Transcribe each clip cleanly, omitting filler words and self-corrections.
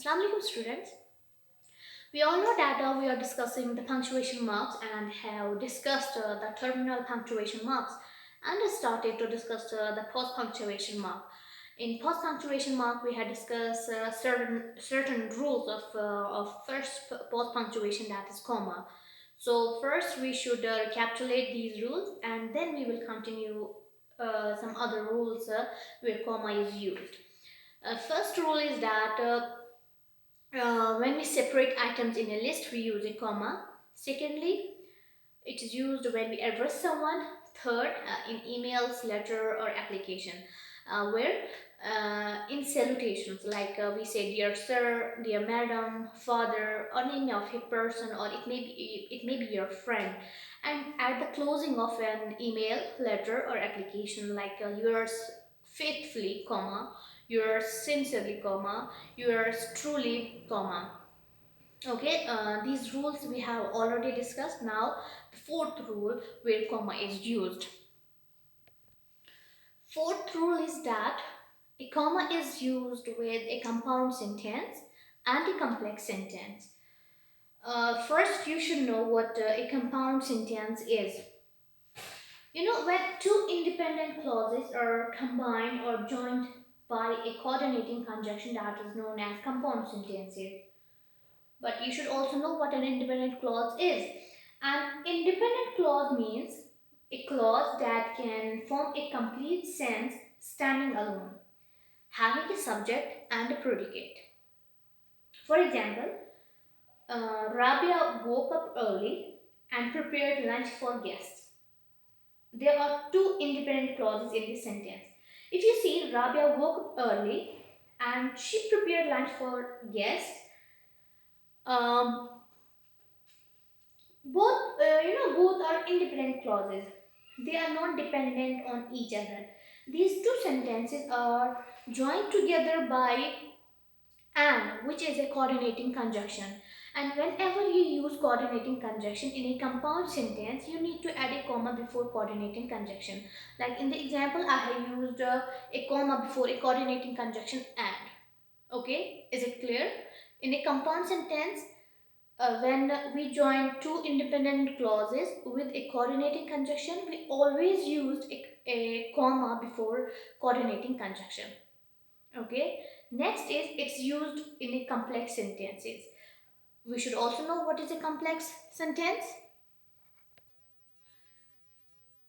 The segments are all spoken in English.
Assalamu alaikum students. We all know that we are discussing the punctuation marks and have discussed the terminal punctuation marks and started to discuss the post punctuation mark. In post punctuation mark, we had discussed certain rules of post punctuation, that is comma. So first we should recapitulate these rules and then we will continue some other rules where comma is used. First rule is that when we separate items in a list, we use a comma. Secondly, it is used when we address someone. Third, in emails, letter, or application. Where in salutations, like we say, "Dear Sir," "Dear Madam," "Father," or name of a person, or it may be your friend. And at the closing of an email, letter, or application, like yours faithfully, comma, yours sincerely, comma, yours truly, comma. Okay, these rules we have already discussed. Now, the fourth rule where comma is used. Fourth rule is that a comma is used with a compound sentence and a complex sentence. First, you should know what a compound sentence is. When two independent clauses are combined or joined by a coordinating conjunction, that is known as compound sentences. But you should also know what an independent clause is. An independent clause means a clause that can form a complete sentence standing alone, having a subject and a predicate. For example, Rabia woke up early and prepared lunch for guests. There are two independent clauses in this sentence. If you see, Rabia woke up early and she prepared lunch for guests. Um, both are independent clauses. They are not dependent on each other. These two sentences are joined together by and, which is a coordinating conjunction. And whenever you use coordinating conjunction in a compound sentence, you need to add a comma before coordinating conjunction. Like in the example, I have used a comma before a coordinating conjunction and. Okay, is it clear? In a compound sentence, when we join two independent clauses with a coordinating conjunction, we always used a comma before coordinating conjunction. Okay. Next is it's used in a complex sentences. We should also know what is a complex sentence.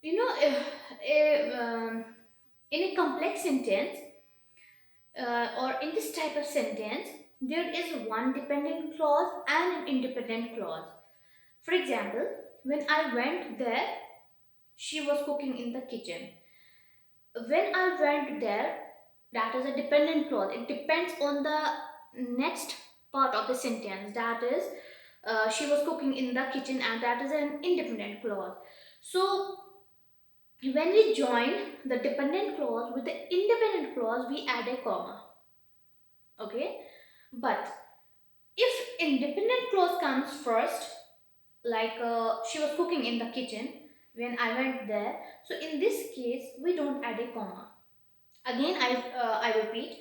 You know, in a complex sentence or in this type of sentence, there is one dependent clause and an independent clause. For example, when I went there, she was cooking in the kitchen. When I went there, that is a dependent clause. It depends on the next part of the sentence. That is, she was cooking in the kitchen, and that is an independent clause. So, when we join the dependent clause with the independent clause, we add a comma. Okay, but if independent clause comes first, like she was cooking in the kitchen when I went there, so in this case we don't add a comma. Again, I repeat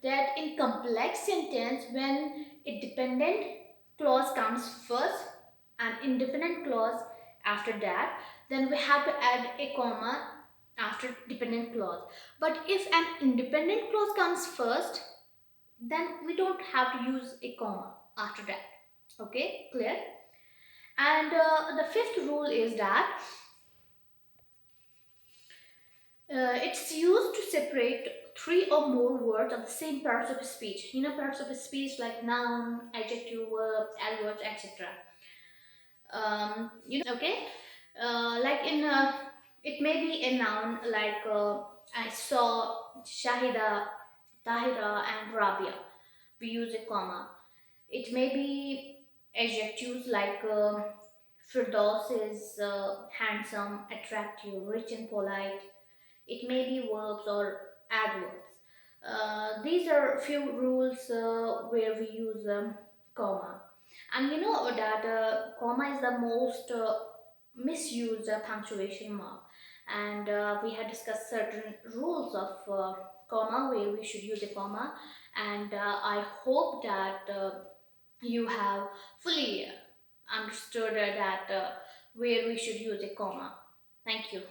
that in complex sentence, when a dependent clause comes first and independent clause after that, then we have to add a comma after dependent clause. But if an independent clause comes first, then we don't have to use a comma after that. Okay, clear? And the fifth rule is that it's used to separate three or more words of the same parts of a speech. Parts of a speech like noun, adjective, verbs, adverbs, etc. Okay. Like it may be a noun like I saw Shahida, Tahira, and Rabia. We use a comma. It may be adjectives like Firdaus is handsome, attractive, rich, and polite. It may be verbs or adverbs. These are few rules where we use comma. And you know that comma is the most misused punctuation mark. And we had discussed certain rules of comma where we should use a comma. and I hope that you have fully understood that where we should use a comma. Thank you.